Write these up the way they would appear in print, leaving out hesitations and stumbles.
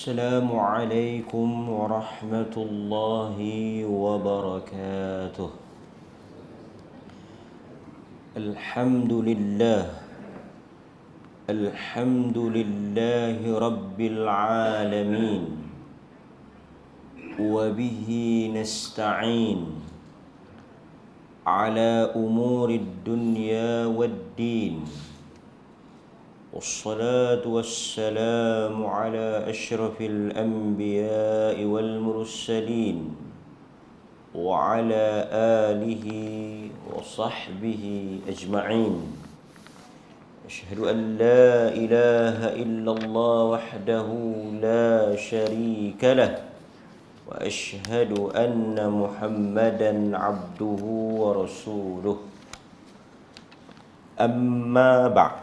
السلام عليكم ورحمة الله وبركاته. الحمد لله رب العالمين، وبه نستعين على أمور الدنيا والدين، والصلاة والسلام على أشرف الأنبياء والمرسلين وعلى آله وصحبه أجمعين. أشهد أن لا إله إلا الله وحده لا شريك له، وأشهد أن محمدا عبده ورسوله. أما بعد،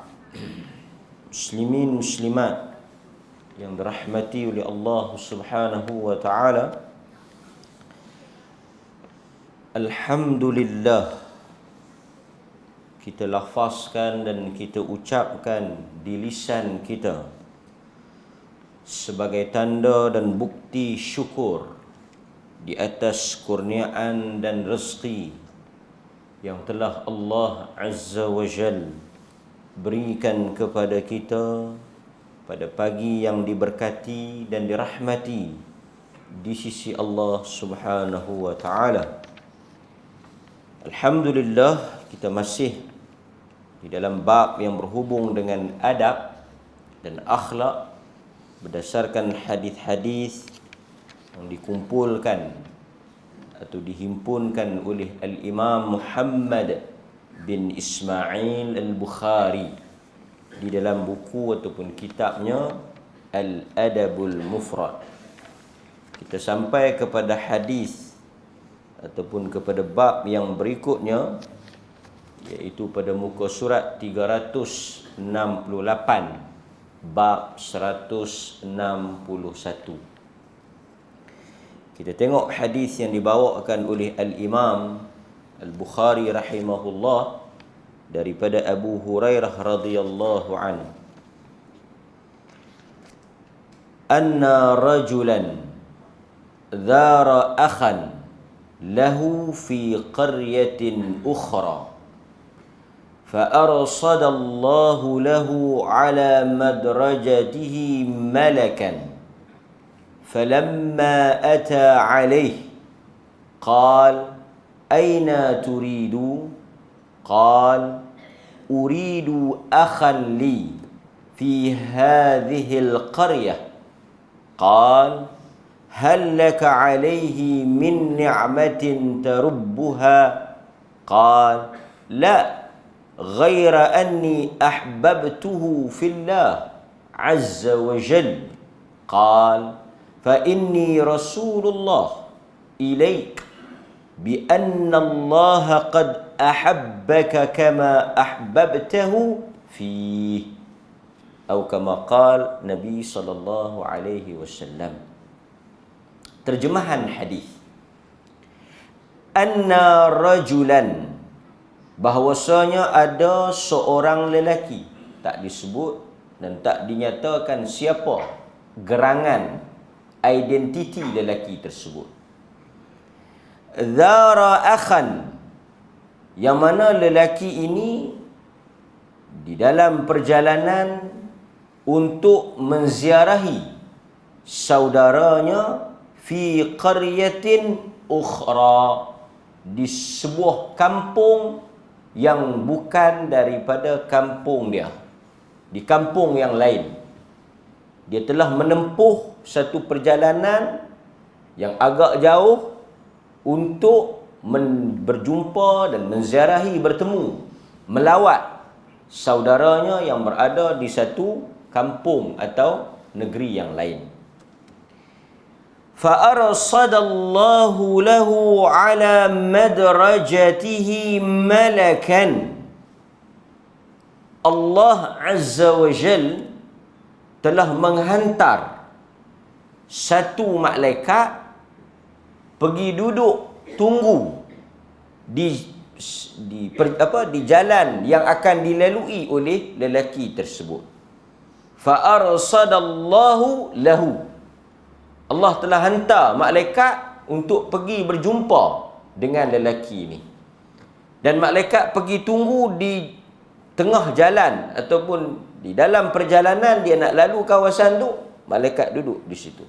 muslimin muslimat yang dirahmati oleh Allah Subhanahu wa taala, alhamdulillah, kita lafazkan dan kita ucapkan di lisan kita sebagai tanda dan bukti syukur di atas kurniaan dan rezeki yang telah Allah Azza wa Jal berikan kepada kita pada pagi yang diberkati dan dirahmati di sisi Allah Subhanahu wa taala. Alhamdulillah, kita masih di dalam bab yang berhubung dengan adab dan akhlak berdasarkan hadis-hadis yang dikumpulkan atau dihimpunkan oleh Al-Imam Muhammad bin Ismail Al-Bukhari di dalam buku ataupun kitabnya Al-Adabul Mufrad. Kita sampai kepada hadis ataupun kepada bab yang berikutnya, iaitu pada muka surat 368, bab 161. Kita tengok hadis yang dibawakan oleh Al-Imam Al-Bukhari rahimahullah daripada Abu Hurairah radhiyallahu anhu, anna rajulan dhara akhan lahu fi qaryatin ukhra فأرصد الله له على مدرجته ملكا فلما أتى عليه قال أين تريد؟ قال أريد أخا لي في هذه القرية. قال هل لك عليه من نعمة تربها؟ قال لا، غير أني أحببته في الله عز وجل. قال فإني رسول الله إليك بأن الله قد أحبك كما أحببته فيه، أو كما قال Nabi sallallahu alaihi wasallam. Terjemahan hadis, anna rajulan, bahwasanya ada seorang lelaki, tak disebut dan tak dinyatakan siapa gerangan identiti lelaki tersebut. Dhara akhan, yang mana lelaki ini di dalam perjalanan untuk menziarahi saudaranya fi qaryatin ukhra, di sebuah kampung yang bukan daripada kampung dia, di kampung yang lain. Dia telah menempuh satu perjalanan yang agak jauh untuk berjumpa dan menziarahi, bertemu, melawat saudaranya yang berada di satu kampung atau negeri yang lain. Fa'arsadallahu lahu ala madrajatihi malakan, Allah Azza wa Jal telah menghantar satu malaikat pergi duduk tunggu di jalan yang akan dilalui oleh lelaki tersebut. Fa arsadallahu lahu, Allah telah hantar malaikat untuk pergi berjumpa dengan lelaki ini. Dan malaikat pergi tunggu di tengah jalan ataupun di dalam perjalanan dia nak lalu kawasan tu, malaikat duduk di situ.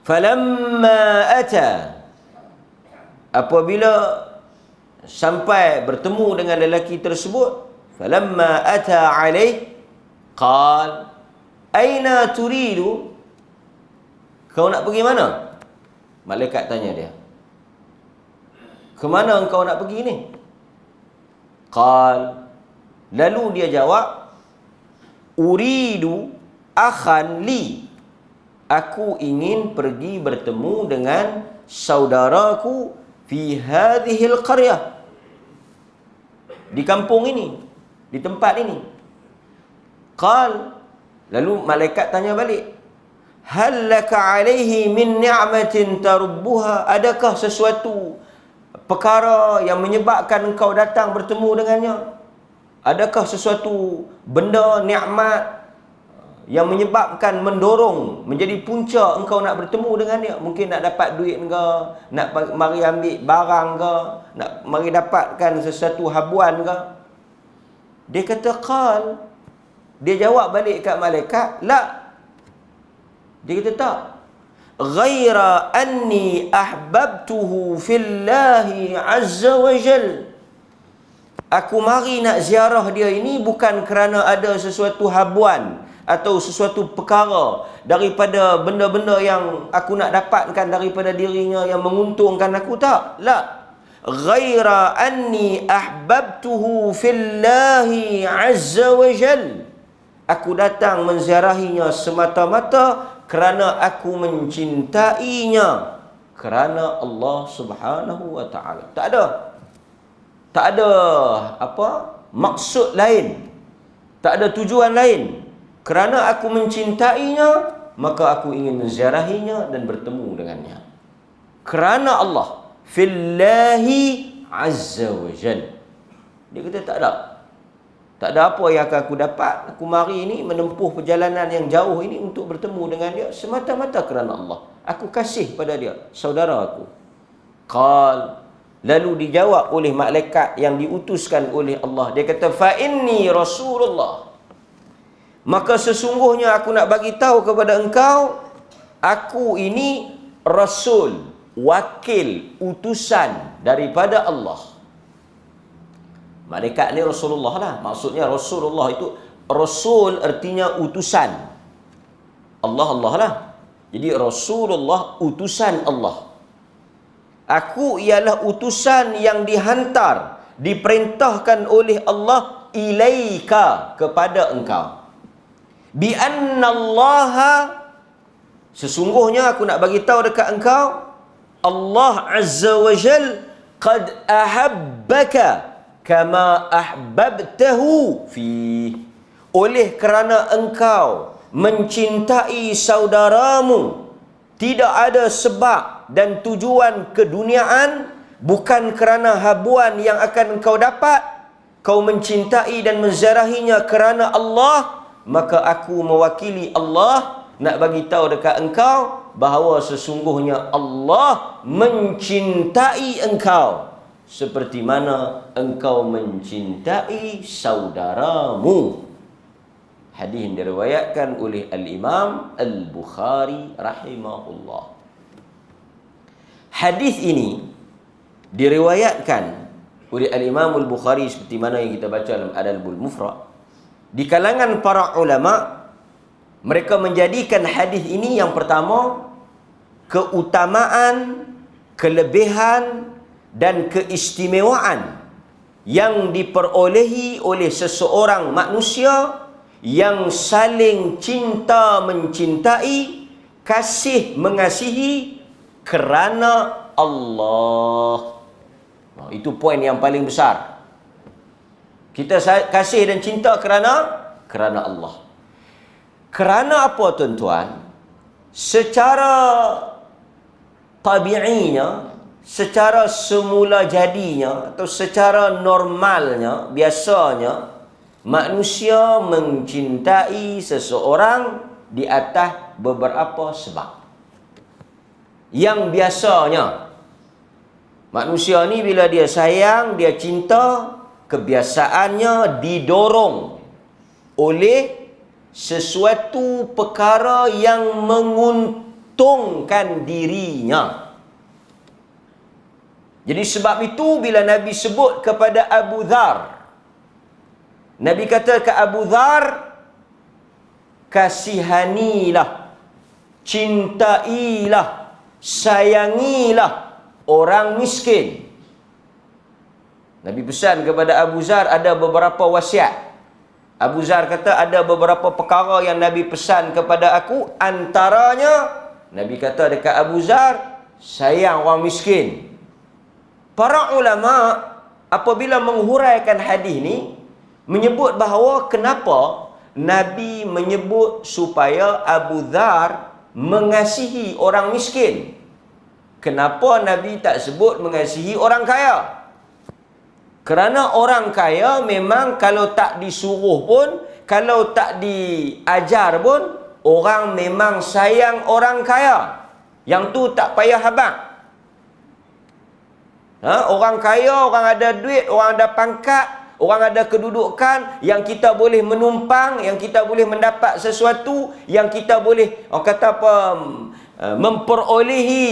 Falamma ata, apabila sampai bertemu dengan lelaki tersebut, falamma ata alaih qal aina turidu, kau nak pergi mana? Malaikat tanya dia, ke mana engkau nak pergi ni? Qal, lalu dia jawab, uridu akhan li, aku ingin pergi bertemu dengan saudaraku fi hadhil qaryah, di kampung ini, di tempat ini. Qal, lalu malaikat tanya balik, hal laka alaihi min ni'matin tarubbuha, adakah sesuatu perkara yang menyebabkan engkau datang bertemu dengannya? Adakah sesuatu benda, nikmat yang menyebabkan, mendorong, menjadi punca engkau nak bertemu dengan dia? Mungkin nak dapat duit ke, nak mari ambil barang ke, nak mari dapatkan sesuatu habuan ke? Dia kata qal, dia jawab balik kat malaikat, la. Dia kata tak. Ghaira anni ahbabtuhu fillahi azza wa jal. Aku mari nak ziarah dia ini bukan kerana ada sesuatu habuan atau sesuatu perkara daripada benda-benda yang aku nak dapatkan daripada dirinya yang menguntungkan aku, tak. La. Ghaira anni ahbabtuhu fillahi azza wa jal. Aku datang menziarahinya semata-mata kerana aku mencintainya, kerana Allah Subhanahu wa taala. Tak ada maksud lain, tak ada tujuan lain. Kerana aku mencintainya, maka aku ingin menziarahinya dan bertemu dengannya. Kerana Allah, fillahi azza wa jal. Dia kata tak ada apa yang akan aku dapat. Aku mari ini menempuh perjalanan yang jauh ini untuk bertemu dengan dia semata-mata kerana Allah. Aku kasih pada dia, saudara aku. Qal, lalu dijawab oleh malaikat yang diutuskan oleh Allah. Dia kata, fa inni Rasulullah. Maka sesungguhnya aku nak bagi tahu kepada engkau, aku ini Rasul, wakil, utusan daripada Allah. Malaikat ni Rasulullah lah. Maksudnya Rasulullah itu, Rasul artinya utusan. Allah lah. Jadi Rasulullah utusan Allah. Aku ialah utusan yang dihantar, diperintahkan oleh Allah ilaika, kepada engkau. Bi annallaha, sesungguhnya aku nak bagi tahu dekat engkau, Allah Azza wa Jal qad ahabbaka kama ahbabtahu fi, oleh kerana engkau mencintai saudaramu, tidak ada sebab dan tujuan keduniaan, bukan kerana habuan yang akan engkau dapat, kau mencintai dan menziarahinya kerana Allah, maka aku mewakili Allah nak bagi tahu dekat engkau bahawa sesungguhnya Allah mencintai engkau seperti mana engkau mencintai saudaramu. Hadis yang diriwayatkan oleh Al-Imam Al-Bukhari rahimahullah. Hadis ini diriwayatkan oleh Al-Imam Al-Bukhari seperti mana yang kita baca dalam Adabul Mufrad. Di kalangan para ulama, mereka menjadikan hadis ini yang pertama, keutamaan, kelebihan dan keistimewaan yang diperolehi oleh seseorang manusia yang saling cinta mencintai, kasih mengasihi kerana Allah. Itu poin yang paling besar. Kita kasih dan cinta kerana Allah. Kerana apa tuan-tuan? Secara tabi'inya, secara semula jadinya atau secara normalnya, biasanya manusia mencintai seseorang di atas beberapa sebab. Yang biasanya manusia ni bila dia sayang, dia cinta, kebiasaannya didorong oleh sesuatu perkara yang menguntungkan dirinya. Jadi sebab itu bila Nabi sebut kepada Abu Dhar, Nabi kata ke Abu Dhar, kasihanilah, cintailah, sayangilah orang miskin. Nabi pesan kepada Abu Dhar ada beberapa wasiat. Abu Dhar kata ada beberapa perkara yang Nabi pesan kepada aku. Antaranya, Nabi kata dekat Abu Dhar, sayang orang miskin. Para ulama apabila menghuraikan hadis ni, menyebut bahawa kenapa Nabi menyebut supaya Abu Dhar mengasihi orang miskin. Kenapa Nabi tak sebut mengasihi orang kaya? Kerana orang kaya memang kalau tak disuruh pun, kalau tak diajar pun, orang memang sayang orang kaya. Yang tu tak payah habaq. Orang kaya, orang ada duit, orang ada pangkat, orang ada kedudukan, yang kita boleh menumpang, yang kita boleh mendapat sesuatu, yang kita boleh, orang kata apa, memperolehi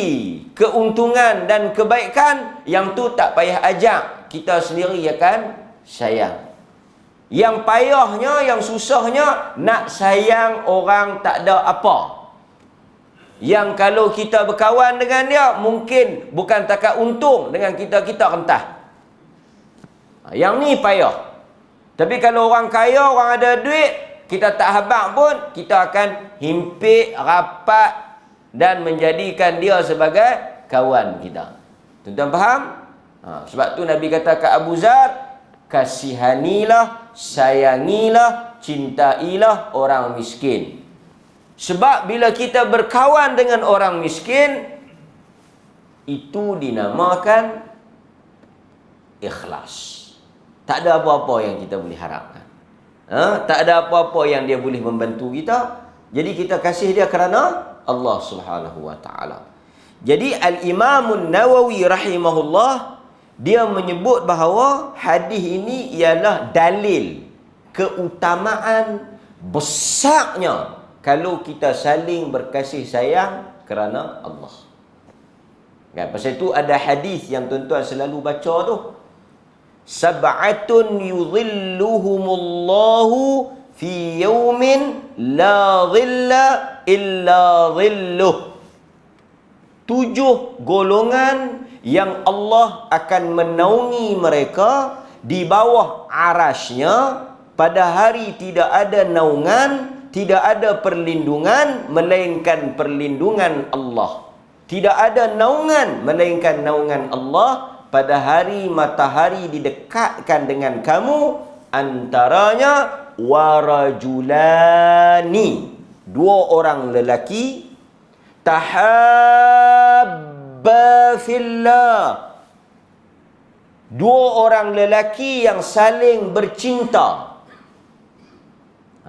keuntungan dan kebaikan, yang tu tak payah ajak, kita sendiri akan sayang. Yang payahnya, yang susahnya, nak sayang orang tak ada apa. Yang kalau kita berkawan dengan dia, mungkin bukan takat untung, dengan kita rentah. Yang ni payah. Tapi kalau orang kaya, orang ada duit, kita tak habaq pun, kita akan himpit, rapat dan menjadikan dia sebagai kawan kita. Tuan-tuan faham? Sebab tu Nabi kata ke Abu Dhar, kasihanilah, sayangilah, cintailah orang miskin. Sebab bila kita berkawan dengan orang miskin, itu dinamakan ikhlas. Tak ada apa-apa yang kita boleh harapkan. Tak ada apa-apa yang dia boleh membantu kita. Jadi kita kasih dia kerana Allah Subhanahu wa taala. Jadi Al-Imam Nawawi rahimahullah, dia menyebut bahawa hadis ini ialah dalil keutamaan besarnya kalau kita saling berkasih sayang kerana Allah. Kan, pasal itu ada hadis yang tuan-tuan selalu baca tu. Sab'atun yudhilluhumullahu fi yawmin la dhilla illa dhilluh. 7 golongan yang Allah akan menaungi mereka di bawah arasy-Nya pada hari tidak ada naungan, tidak ada perlindungan melainkan perlindungan Allah. Tidak ada naungan melainkan naungan Allah pada hari matahari didekatkan dengan kamu, antaranya warajulani, 2 orang lelaki, tahabba fillah, 2 orang lelaki yang saling bercinta.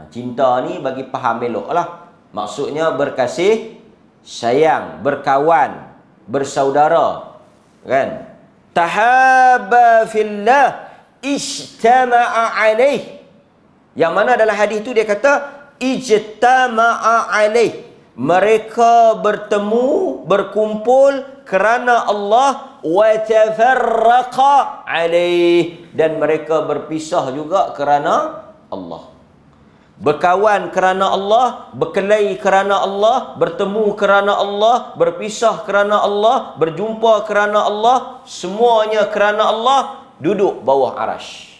Cinta ni bagi faham elok lah. Maksudnya berkasih sayang, berkawan, bersaudara, kan? Tahabba fillah ijtama'a alaih. Yang mana dalam hadis tu dia kata ijtama'a alaih. Mereka bertemu, berkumpul kerana Allah, wa tafarraqa alaih, dan mereka berpisah juga kerana Allah. Berkawan kerana Allah, berkelahi kerana Allah, bertemu kerana Allah, berpisah kerana Allah, berjumpa kerana Allah, semuanya kerana Allah, duduk bawah arasy,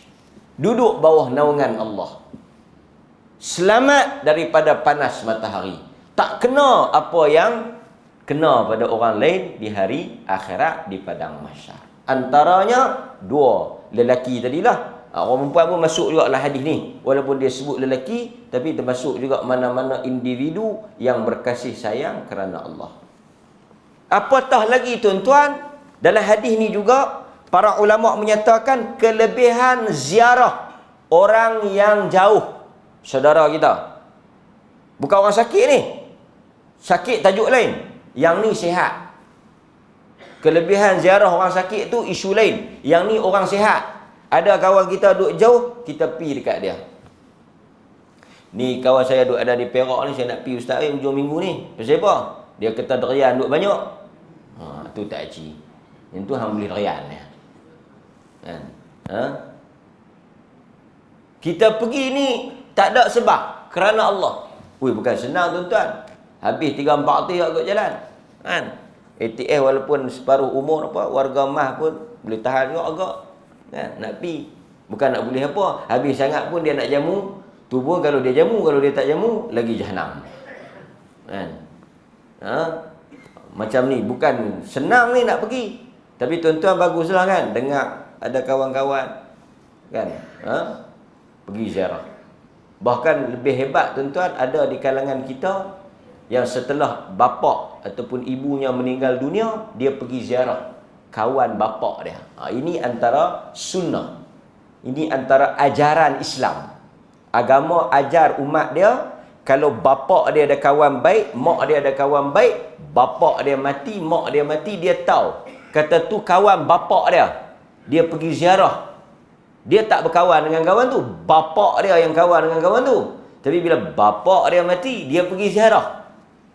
duduk bawah naungan Allah. Selamat daripada panas matahari. Tak kena apa yang kena pada orang lain di hari akhirat di padang mahsyar. Antaranya 2 lelaki tadilah. Orang perempuan pun masuk juga dalam hadis ni. Walaupun dia sebut lelaki, tapi termasuk juga mana-mana individu yang berkasih sayang kerana Allah. Apatah lagi tuan-tuan, dalam hadis ni juga para ulama menyatakan kelebihan ziarah orang yang jauh, saudara kita. Bukan orang sakit ni. Sakit tajuk lain. Yang ni sihat. Kelebihan ziarah orang sakit tu isu lain. Yang ni orang sihat. Ada kawan kita duduk jauh, kita pergi dekat dia. Ni kawan saya duduk ada di Perak ni, saya nak pergi ustaz hujung minggu ni. Pasal apa? Dia kata derian duduk banyak. Tu tak aci. Yang tu hang beli derian ya. Kan? Kita pergi ni tak ada sebab, kerana Allah. Bukan senang tuan-tuan. Habis 3-4 hari agak jalan. Kan? ATF walaupun separuh umur warga mah pun boleh tahan juga agak. Kan? Nak pergi. Bukan nak boleh apa. Habis sangat pun dia nak jamu. Tu pun kalau dia jamu, kalau dia tak jamu, lagi jahanam. Kan? Macam ni. Bukan senang ni nak pergi. Tapi tuan-tuan baguslah kan. Dengar ada kawan-kawan. Kan? Pergi ziarah. Bahkan lebih hebat tuan-tuan, ada di kalangan kita yang setelah bapa ataupun ibunya meninggal dunia, dia pergi ziarah kawan bapa dia. Ini antara sunnah. Ini antara ajaran Islam. Agama ajar umat dia, kalau bapa dia ada kawan baik, mak dia ada kawan baik, bapa dia mati, mak dia mati, dia tahu. Kata tu kawan bapa dia. Dia pergi ziarah. Dia tak berkawan dengan kawan tu, bapa dia yang kawan dengan kawan tu. Tapi bila bapa dia mati, dia pergi ziarah.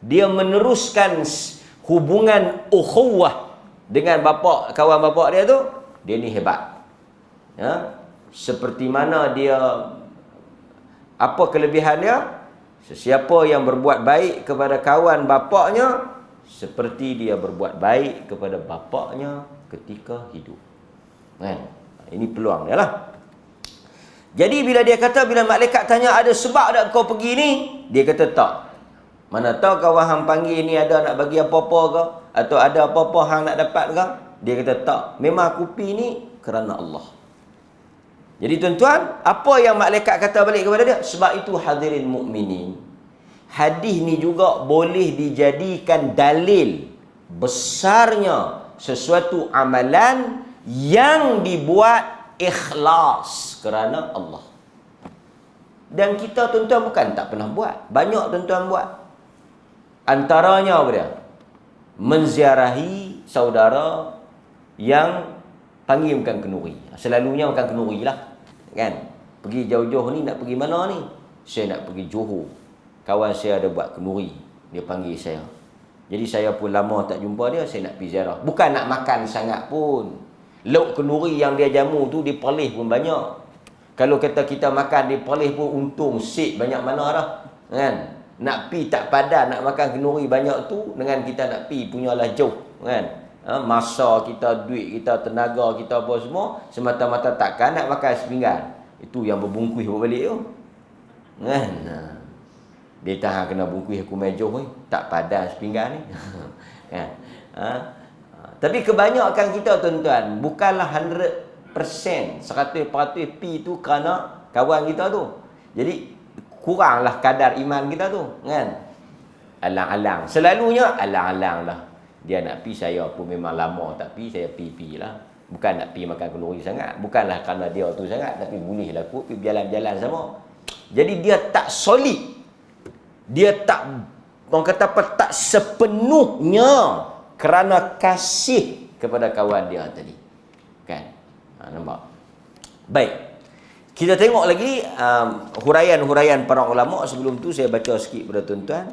Dia meneruskan hubungan ukhuwah dengan kawan bapa dia tu. Dia ni hebat. Seperti mana dia, apa kelebihan dia? Sesiapa yang berbuat baik kepada kawan bapaknya, seperti dia berbuat baik kepada bapaknya ketika hidup. Kan? Ini peluang dia lah. Jadi bila dia kata, bila malaikat tanya ada sebab tak kau pergi ni, dia kata tak. Mana tahu kawan hang panggil ni ada nak bagi apa-apa ke, atau ada apa-apa hang nak dapat ke? Dia kata tak. Memang aku pergi ni kerana Allah. Jadi tuan-tuan, apa yang malaikat kata balik kepada dia? Sebab itu hadirin mukminin, hadis ni juga boleh dijadikan dalil besarnya sesuatu amalan yang dibuat ikhlas kerana Allah. Dan kita tuan-tuan bukan tak pernah buat. Banyak tuan-tuan buat. Antaranya apa dia? Menziarahi saudara yang panggil makan kenduri. Selalunya makan kenduri lah. Kan? Pergi jauh-jauh ni, nak pergi mana ni? Saya nak pergi Johor. Kawan saya ada buat kenduri. Dia panggil saya. Jadi saya pun lama tak jumpa dia, saya nak pergi ziarah. Bukan nak makan sangat pun. Lauk kenduri yang dia jamu tu, dia perlih pun banyak. Kalau kata kita makan dia perlih pun, untung sik banyak mana dah. Kan? Nak pi tak padan nak makan kenduri banyak tu, dengan kita nak pi punyalah jauh. Kan? Masa kita, duit kita, tenaga kita apa semua, semata-mata takkan nak makan sepinggan. Itu yang berbungkus balik tu. Kan? Dia tahan kena bungkus aku mejoh ni, tak padan sepinggan ni. Kan? Tapi kebanyakan kita tuan-tuan, bukanlah 100%, 100% pi tu kerana kawan kita tu. Jadi kuranglah kadar iman kita tu, kan? Alang-alang. Selalunya alang-alang lah. Dia nak pi, saya pun memang lama tak pi, saya pi lah. Bukan nak pi makan kenduri sangat, bukanlah kerana dia tu sangat, tapi bolehlah aku pi jalan-jalan sama. Jadi dia tak solid. Dia tak, orang kata apa, tak sepenuhnya kerana kasih kepada kawan dia tadi. Kan? Nampak? Baik. Kita tengok lagi huraian-huraian para ulama. Sebelum tu saya baca sikit pada tuan-tuan.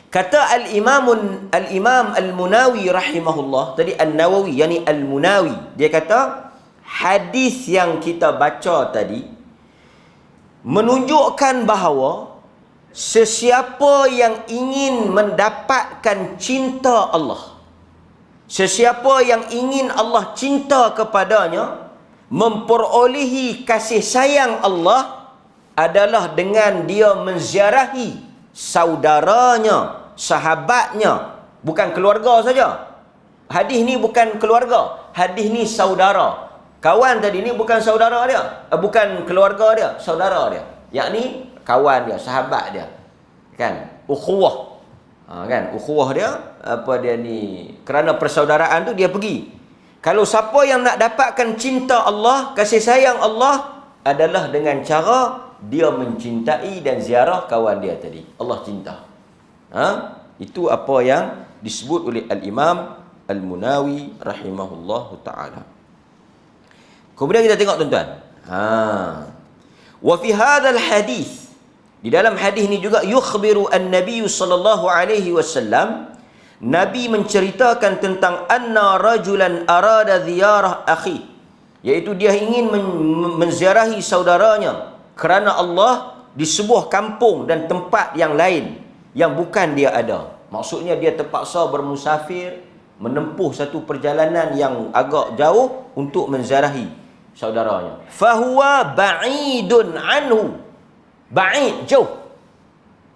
Kata Al-Imam Al-Munawi rahimahullah. Tadi An-Nawawi, yani Al-Munawi. Dia kata, hadis yang kita baca tadi menunjukkan bahawa sesiapa yang ingin mendapatkan cinta Allah, sesiapa yang ingin Allah cinta kepadanya, memperolehi kasih sayang Allah, adalah dengan dia menziarahi saudaranya, sahabatnya. Bukan keluarga saja. Hadis ni bukan keluarga, hadis ni saudara. Kawan tadi ni bukan saudara dia, bukan keluarga dia, saudara dia. Yakni kawan dia, sahabat dia. Kan? Ukhuwah. Kan? Ukhuwah dia, apa dia ni, kerana persaudaraan tu dia pergi. Kalau siapa yang nak dapatkan cinta Allah, kasih sayang Allah, adalah dengan cara dia mencintai dan ziarah kawan dia tadi. Allah cinta. Itu apa yang disebut oleh Al-Imam Al-Munawi rahimahullahu ta'ala. Kemudian kita tengok tuan-tuan. Wa fi hadzal hadis, di dalam hadis ni juga yukhbiru an-nabiy sallallahu alaihi wasallam, Nabi menceritakan tentang anna rajulan arada ziyarah akhi, iaitu dia ingin menziarahi saudaranya kerana Allah di sebuah kampung dan tempat yang lain yang bukan dia ada. Maksudnya dia terpaksa bermusafir, menempuh satu perjalanan yang agak jauh untuk menziarahi saudaranya. Fahuwa ba'idun anhu. Ba'id, jauh.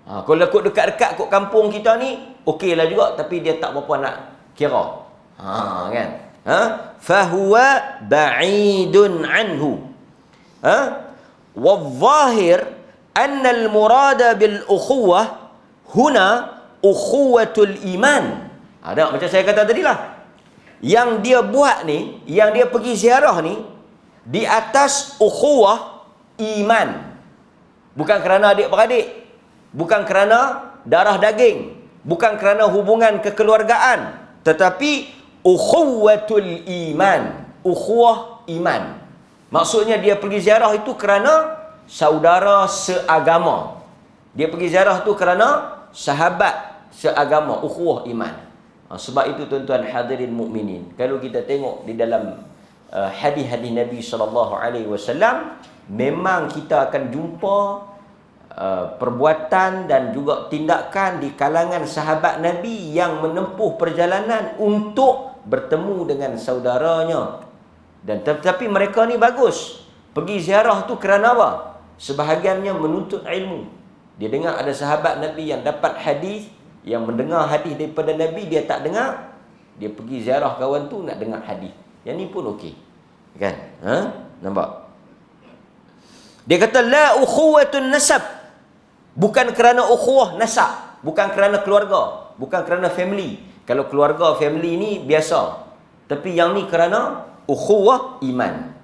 Kalau kok dekat-dekat kok kampung kita ni, okeylah juga, tapi dia tak berapa nak kira. Kan? Fahuwa ba'idun anhu. Wadh-dhahir anna al-murada bil ukhuwah huna ukhuwatul iman. Ada macam saya kata tadi lah. Yang dia buat ni, yang dia pergi ziarah ni, di atas ukhuwah iman. Bukan kerana adik-beradik, bukan kerana darah daging, bukan kerana hubungan kekeluargaan, tetapi ukhuwatul iman, ukhuwah iman. Maksudnya dia pergi ziarah itu kerana saudara seagama. Dia pergi ziarah itu kerana sahabat seagama, ukhuwah iman. Sebab itu tuan-tuan hadirin mukminin, kalau kita tengok di dalam hadis-hadis Nabi SAW, memang kita akan jumpa perbuatan dan juga tindakan di kalangan sahabat Nabi yang menempuh perjalanan untuk bertemu dengan saudaranya. Dan tetapi mereka ni bagus. Pergi ziarah tu kerana apa? Sebahagiannya menuntut ilmu. Dia dengar ada sahabat Nabi yang dapat hadis, yang mendengar hadis daripada Nabi, dia tak dengar, dia pergi ziarah kawan tu nak dengar hadis. Yang ni pun okey. Kan? Nampak? Dia kata la ukhuwatun nasab. Bukan kerana ukhuwah nasab, bukan kerana keluarga, bukan kerana family. Kalau keluarga, family ni biasa. Tapi yang ni kerana ukhuwah iman.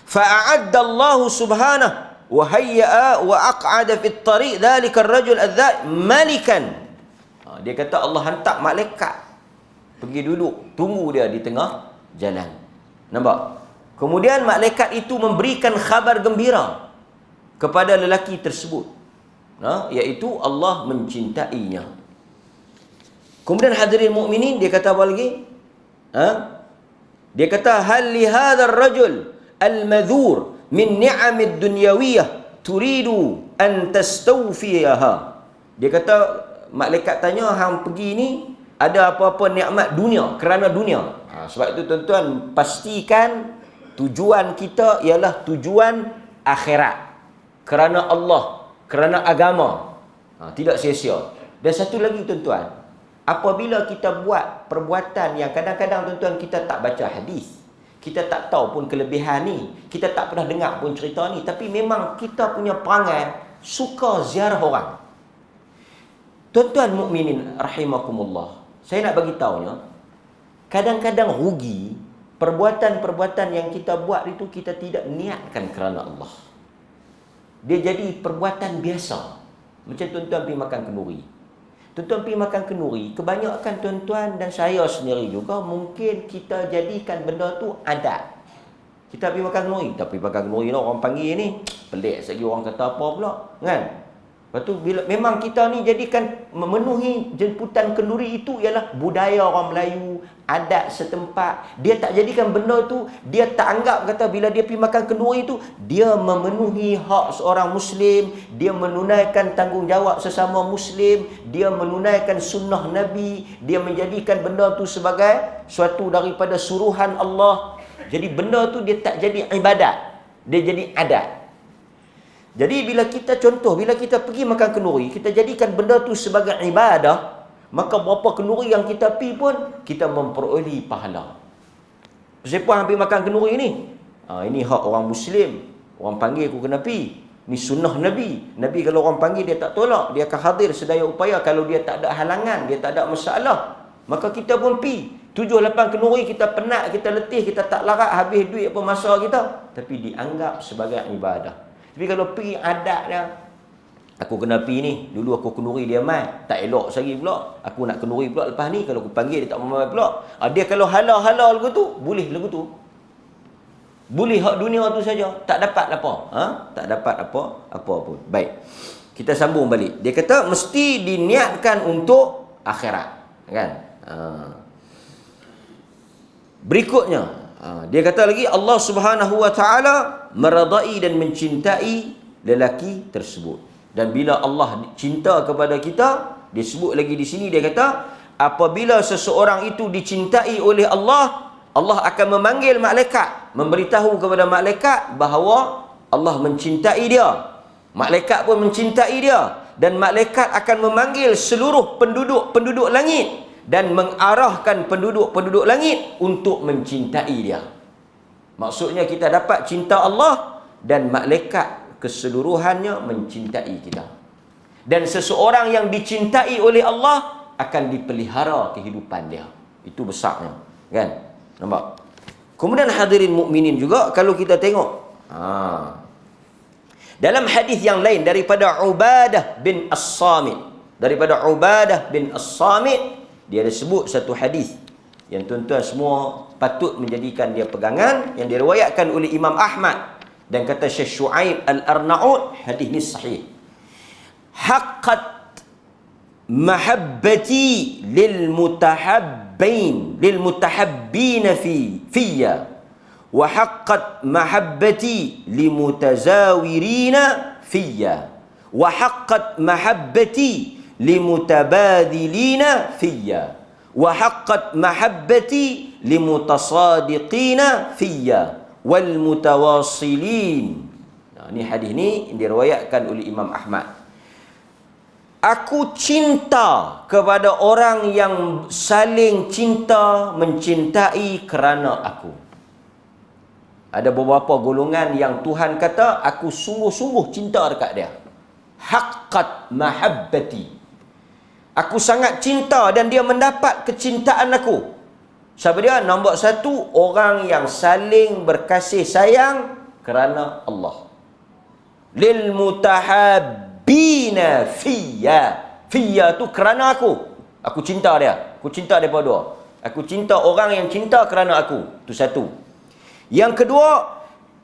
Fa'adda Allah subhanahu wa hayya'a wa aq'ada fi at-tariq dhalika ar-rajul adh-dha malikan. Dia kata Allah hantar malaikat pergi duduk, tunggu dia di tengah jalan. Nampak? Kemudian malaikat itu memberikan khabar gembira kepada lelaki tersebut, iaitu Allah mencintainya. Kemudian hadirin mukminin, dia kata apa lagi? Dia kata hal li hadzal rajul al-madhur min ni'amid dunyawiyah turidu an tastawfiyaha. Dia kata malaikat tanya, hang pergi ni ada apa-apa nikmat dunia, kerana dunia. Sebab itu tuan-tuan, pastikan tujuan kita ialah tujuan akhirat, kerana Allah, kerana agama. Tidak sia-sia. Dan satu lagi tuan-tuan, apabila kita buat perbuatan yang kadang-kadang tuan-tuan kita tak baca hadis, kita tak tahu pun kelebihan ni, kita tak pernah dengar pun cerita ni, tapi memang kita punya perangai suka ziarah orang. Tuan-tuan mukminin rahimakumullah, saya nak bagi tahunya, kadang-kadang rugi perbuatan-perbuatan yang kita buat itu kita tidak niatkan kerana Allah. Dia jadi perbuatan biasa. Macam tuan-tuan pergi makan kenduri. Tuan-tuan pergi makan kenduri, kebanyakan tuan-tuan dan saya sendiri juga mungkin kita jadikan benda tu adat. Kita pergi makan kenduri, tapi makan kenduri ni orang panggil ni pelik segi, orang kata apa pula, kan? Lepas tu bila memang kita ni jadikan memenuhi jemputan kenduri itu ialah budaya orang Melayu, adat setempat. Dia tak jadikan benda tu, dia tak anggap kata bila dia pergi makan kenduri tu dia memenuhi hak seorang Muslim, dia menunaikan tanggungjawab sesama Muslim, dia menunaikan sunnah Nabi, dia menjadikan benda tu sebagai suatu daripada suruhan Allah. Jadi benda tu dia tak jadi ibadat, dia jadi adat. Jadi bila kita contoh, bila kita pergi makan kenduri, kita jadikan benda tu sebagai ibadah, maka berapa kenduri yang kita pergi pun kita memperoleh pahala. Siapa yang pergi makan kenduri ni? Ini hak orang Muslim, orang panggil aku kena pergi. Ni sunnah Nabi. Nabi kalau orang panggil dia tak tolak, dia akan hadir sedaya upaya. Kalau dia tak ada halangan, dia tak ada masalah, maka kita pun pergi. 7-8 kenduri kita penat, kita letih, kita tak larat, habis duit apa masa kita, tapi dianggap sebagai ibadah. Tapi kalau pergi adat dia, aku kena pergi ni, dulu aku kenduri dia mai, tak elok sehari pula. Aku nak kenduri pula lepas ni, kalau aku panggil dia tak mau mai pula. Dia kalau halal lagu tu, boleh lagu tu. Boleh hak dunia tu saja, tak dapat apa. Tak dapat apa pun. Baik. Kita sambung balik. Dia kata mesti diniatkan untuk akhirat, kan? Berikutnya, dia kata lagi Allah Subhanahu wa taala meredai dan mencintai lelaki tersebut. Dan bila Allah cinta kepada kita, dia sebut lagi di sini, dia kata apabila seseorang itu dicintai oleh Allah, Allah akan memanggil malaikat, memberitahu kepada malaikat bahawa Allah mencintai dia. Malaikat pun mencintai dia, dan malaikat akan memanggil seluruh penduduk langit dan mengarahkan penduduk langit untuk mencintai dia. Maksudnya kita dapat cinta Allah dan malaikat keseluruhannya mencintai kita. Dan seseorang yang dicintai oleh Allah akan dipelihara kehidupan dia. Itu besarnya, kan? Nampak? Kemudian hadirin mukminin juga, kalau kita tengok dalam hadis yang lain daripada Ubadah bin As-Samit, dia ada sebut satu hadis yang tuan-tuan semua patut menjadikan dia pegangan, yang diriwayatkan oleh Imam Ahmad, dan kata Syekh Shu'aib Al-Arnaud, hadis ni sahih. Haqqat mahabbati lilmutahabbina fiyya wa haqqat mahabbati limutazawirina fiyya wa haqqat mahabbati limutabadilina fiyya wa haqqat mahabbati limutasadiqina fiyya wal mutawassilin. Ini hadis ni diriwayatkan oleh Imam Ahmad. Aku cinta kepada orang yang saling cinta, mencintai kerana aku. Ada beberapa golongan yang Tuhan kata, aku sungguh-sungguh cinta dekat dia. Haqqat mahabbati. Aku sangat cinta dan dia mendapat kecintaan aku. Siapa dia? Nombor satu, orang yang saling berkasih sayang kerana Allah. Lil mutahabbina fiyya. Fiyya tu kerana aku. Aku cinta dia. Aku cinta mereka dua. Aku cinta orang yang cinta kerana aku. Itu satu. Yang kedua,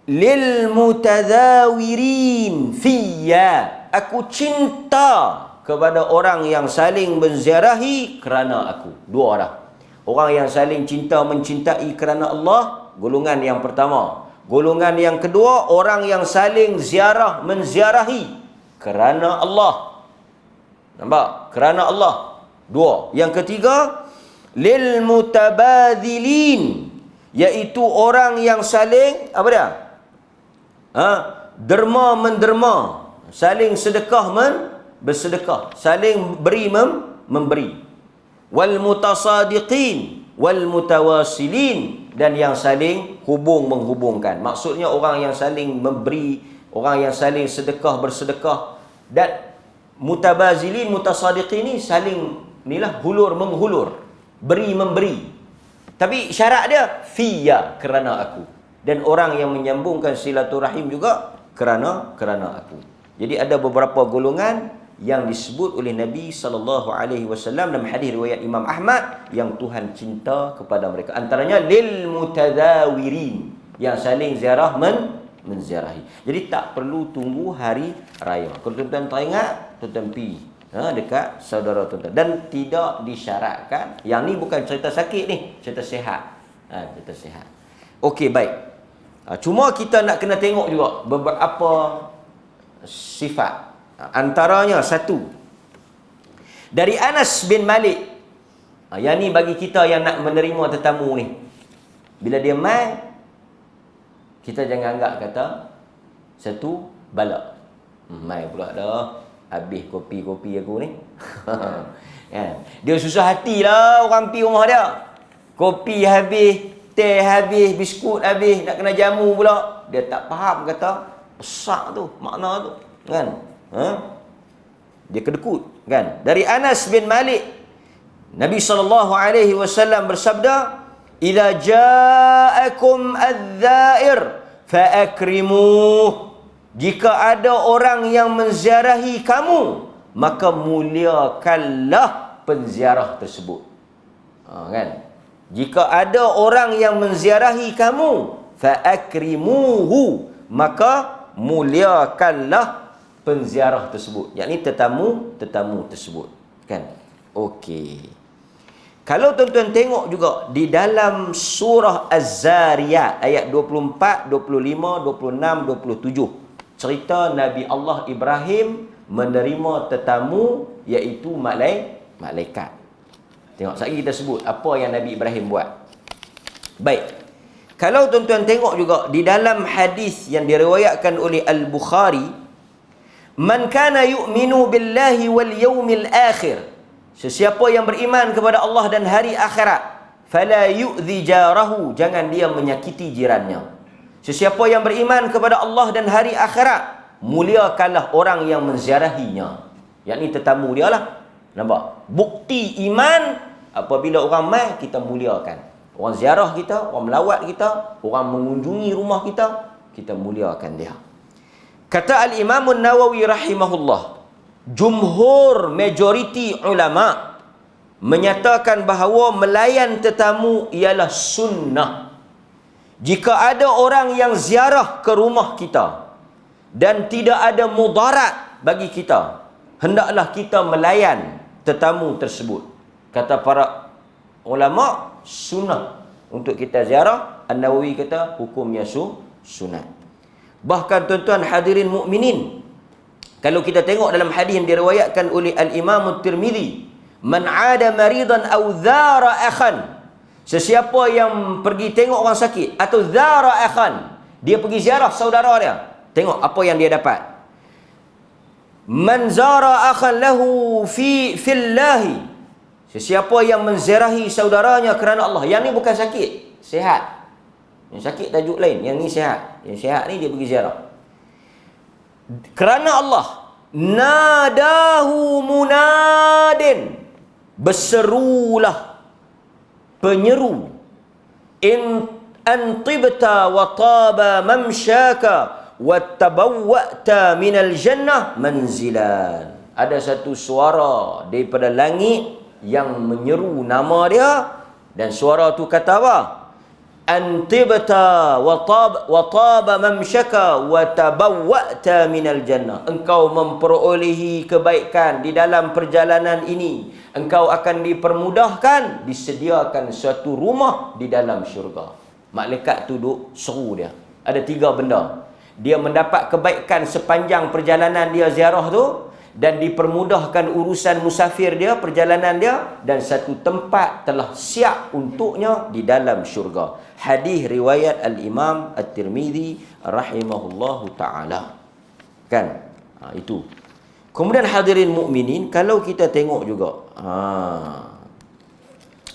lil mutadzawirin fiyya. Aku cinta kepada orang yang saling menziarahi kerana aku. Dua orang. Orang yang saling cinta mencintai kerana Allah, golongan yang pertama. Golongan yang kedua, orang yang saling menziarahi kerana Allah. Nampak? Kerana Allah. Dua. Yang ketiga, lil mutabadzilin, iaitu orang yang saling apa dia? Derma menderma, saling sedekah bersedekah, saling beri memberi. Wal mutasadiqin wal mutawassilin, dan yang saling menghubungkan. Maksudnya orang yang saling memberi, orang yang saling sedekah bersedekah, dan mutabazilin mutasadiqin ni saling hulur menghulur, beri memberi. Tapi syarat dia fiyya, kerana aku. Dan orang yang menyambungkan silaturahim juga kerana aku. Jadi ada beberapa golongan yang disebut oleh Nabi SAW dalam hadis riwayat Imam Ahmad yang Tuhan cinta kepada mereka. Antaranya lil mutadzawirin, yang saling ziarah menziarahi. Jadi tak perlu tunggu hari raya. Kalau tuan-tuan teringat, tuan-tuan pergi dekat saudara tuan-tuan. Dan tidak disyaratkan. Yang ni bukan cerita sakit ni, cerita sihat. Cerita sihat. Okey, baik. Cuma kita nak kena tengok juga beberapa sifat. Antaranya satu, dari Anas bin Malik. Yang ni bagi kita yang nak menerima tetamu ni, bila dia mai, kita jangan anggap kata satu bala. Mai pula dah habis kopi-kopi aku ni. Dia susah hatilah orang pergi rumah dia. Kopi habis, teh habis, biskut habis, nak kena jamu pula. Dia tak faham kata besar tu, makna tu, kan? Dia kedekut, kan? Dari Anas bin Malik, Nabi SAW bersabda, "Idza ja'akum adz-dza'ir fa'akrimuh Jika ada orang yang menziarahi kamu, maka muliakanlah penziarah tersebut. Kan? Jika ada orang yang menziarahi kamu, fa'akrimuhu, maka muliakanlah penziarah tersebut. Yakni tetamu tersebut. Kan? Okey. Kalau tuan-tuan tengok juga di dalam surah Az-Zariyat ayat 24, 25, 26, 27, cerita Nabi Allah Ibrahim menerima tetamu iaitu malaikat. Tengok sekali kita sebut apa yang Nabi Ibrahim buat. Baik. Kalau tuan-tuan tengok juga di dalam hadis yang diriwayatkan oleh Al-Bukhari, man kana yu'minu billahi wal yawmil akhir, sesiapa yang beriman kepada Allah dan hari akhirat, fala yu'dhi jarahu, jangan dia menyakiti jirannya. Sesiapa yang beriman kepada Allah dan hari akhirat, muliakanlah orang yang menziarahinya. Yakni tetamu dia lah. Nampak? Bukti iman, apabila orang mai, kita muliakan. Orang ziarah kita, orang melawat kita, orang mengunjungi rumah kita, kita muliakan dia. Kata Al-Imam An-Nawawi rahimahullah, jumhur majoriti ulama menyatakan bahawa melayan tetamu ialah sunnah. Jika ada orang yang ziarah ke rumah kita dan tidak ada mudarat bagi kita, hendaklah kita melayan tetamu tersebut. Kata para ulama, sunnah untuk kita ziarah. An-Nawawi kata hukumnya sunat. Bahkan tuan-tuan hadirin mukminin, kalau kita tengok dalam hadis yang diriwayatkan oleh Al-Imam At-Tirmidzi, man 'ada maridan aw dhara akhan, sesiapa yang pergi tengok orang sakit atau zara akhan, dia pergi ziarah saudara dia, tengok apa yang dia dapat. Man zara akhan lahu fi fillahi, sesiapa yang menziarahi saudaranya kerana Allah. Yang ni bukan sakit, sihat. Yang sakit tajuk lain, yang ni sihat. Yang sihat ni dia pergi ziarah kerana Allah. Nadahu munadin, berserulah penyeru, in antibta wa taba mamsyaka wa tabawwa'ta minal jannah manzilan. Ada satu suara daripada langit yang menyeru nama dia, dan suara tu kata apa? Antibta wa taba mamsyaka wa tabawwa'ta minal jannah. Engkau memperolehi kebaikan di dalam perjalanan ini, engkau akan dipermudahkan, disediakan suatu rumah di dalam syurga. Malaikat tu duk seru dia. Ada 3 benda. Dia mendapat kebaikan sepanjang perjalanan dia ziarah tu, dan dipermudahkan urusan musafir dia, perjalanan dia, dan satu tempat telah siap untuknya di dalam syurga. Hadis riwayat Al-Imam At-Tirmidzi rahimahullahu ta'ala. Kan? Itu. Kemudian hadirin mukminin, kalau kita tengok juga,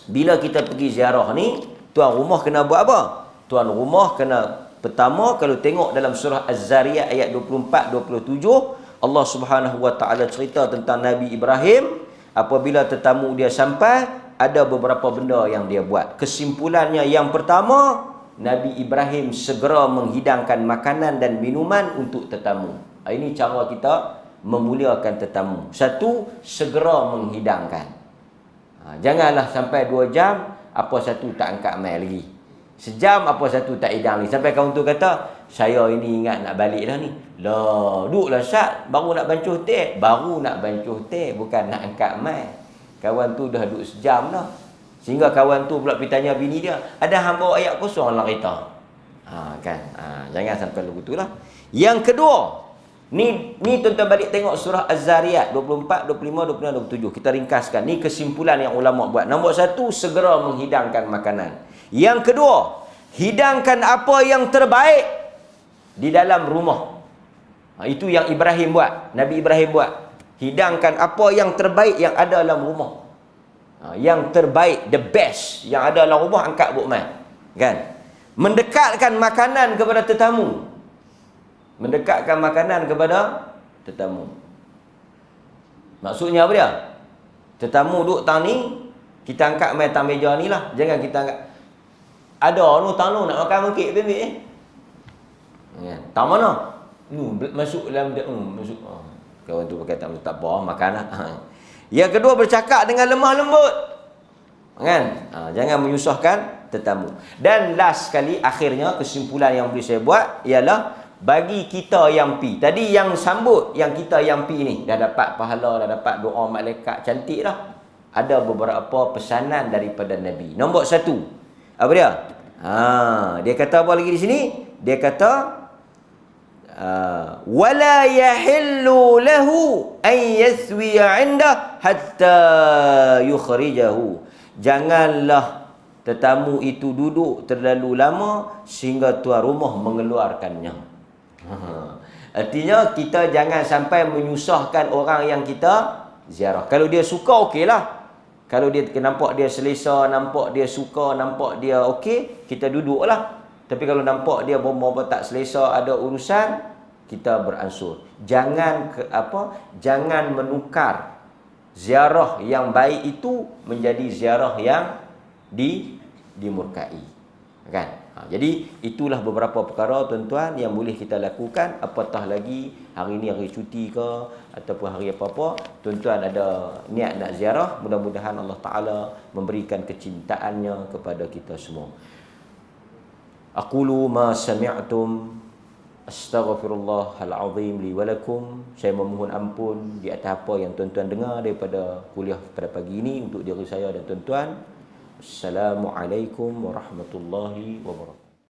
bila kita pergi ziarah ni, tuan rumah kena buat apa? Tuan rumah kena, pertama, kalau tengok dalam surah Az-Zariyat ayat 24-27, Allah Subhanahu wa ta'ala cerita tentang Nabi Ibrahim. Apabila tetamu dia sampai, ada beberapa benda yang dia buat. Kesimpulannya, yang pertama, Nabi Ibrahim segera menghidangkan makanan dan minuman untuk tetamu. Ini cara kita memuliakan tetamu. Satu, segera menghidangkan. Janganlah sampai 2 jam, apa satu tak angkat mai lagi. Sejam, apa satu tak hidang lagi. Sampai kawan tu kata, saya ini ingat nak balik dah ni. Lah, duduklah Syat, baru nak bancuh teh. Baru nak bancuh teh, bukan nak angkat mai. Kawan tu dah duduk sejam dah. Sehingga kawan tu pula pergi tanya bini dia, ada hamba ayat kosong dalam kereta. Kan? Jangan sampai begitu lah. Yang kedua, ni tuan-tuan balik tengok surah Az-Zariyat 24, 25, 26, 27. Kita ringkaskan. Ni kesimpulan yang ulama buat. Nombor 1, segera menghidangkan makanan. Yang kedua, hidangkan apa yang terbaik di dalam rumah. Itu yang Ibrahim buat. Nabi Ibrahim buat. Hidangkan apa yang terbaik yang ada dalam rumah. Yang terbaik, the best yang ada dalam rumah, angkat buat mai. Kan? Mendekatkan makanan kepada tetamu. Mendekatkan makanan kepada tetamu. Maksudnya apa dia? Tetamu duduk tang ni, kita angkat mai tang meja ni lah. Jangan kita angkat. Ada orang tang nak makan mengkik ambil. Tang mana? Masuk dalam masuk. Kawan tu berkata tak apa, makanlah. Yang kedua, bercakap dengan lemah lembut. Kan? Jangan menyusahkan tetamu. Dan last sekali, akhirnya kesimpulan yang boleh saya buat ialah bagi kita yang pi. Tadi yang sambut, yang kita yang pi ni dah dapat pahala, dah dapat doa malaikat, cantik dah. Ada beberapa pesanan daripada Nabi. Nombor 1. Apa dia? Dia kata apa lagi di sini? Dia kata wala yahillu lahu an yaswiya 'indah hatta yukhrijahu. Janganlah tetamu itu duduk terlalu lama sehingga tuan rumah mengeluarkannya. Artinya kita jangan sampai menyusahkan orang yang kita ziarah. Kalau dia suka, okeylah. Kalau dia nampak dia selesa, nampak dia suka, nampak dia okey, kita duduklah. Tapi kalau nampak dia bomba tak selesa, ada urusan, kita beransur. Jangan jangan menukar ziarah yang baik itu menjadi ziarah yang dimurkai. Kan? Jadi itulah beberapa perkara tuan-tuan yang boleh kita lakukan, apatah lagi hari ni hari cuti ke ataupun hari apa-apa, tuan-tuan ada niat nak ziarah, mudah-mudahan Allah Taala memberikan kecintaannya kepada kita semua. Aqulu ma sami'tum astaghfirullahal azim li wa lakum. Saya memohon ampun di atas apa yang tuan-tuan dengar daripada kuliah pada pagi ini untuk diri saya dan tuan-tuan. Assalamualaikum warahmatullahi wabarakatuh.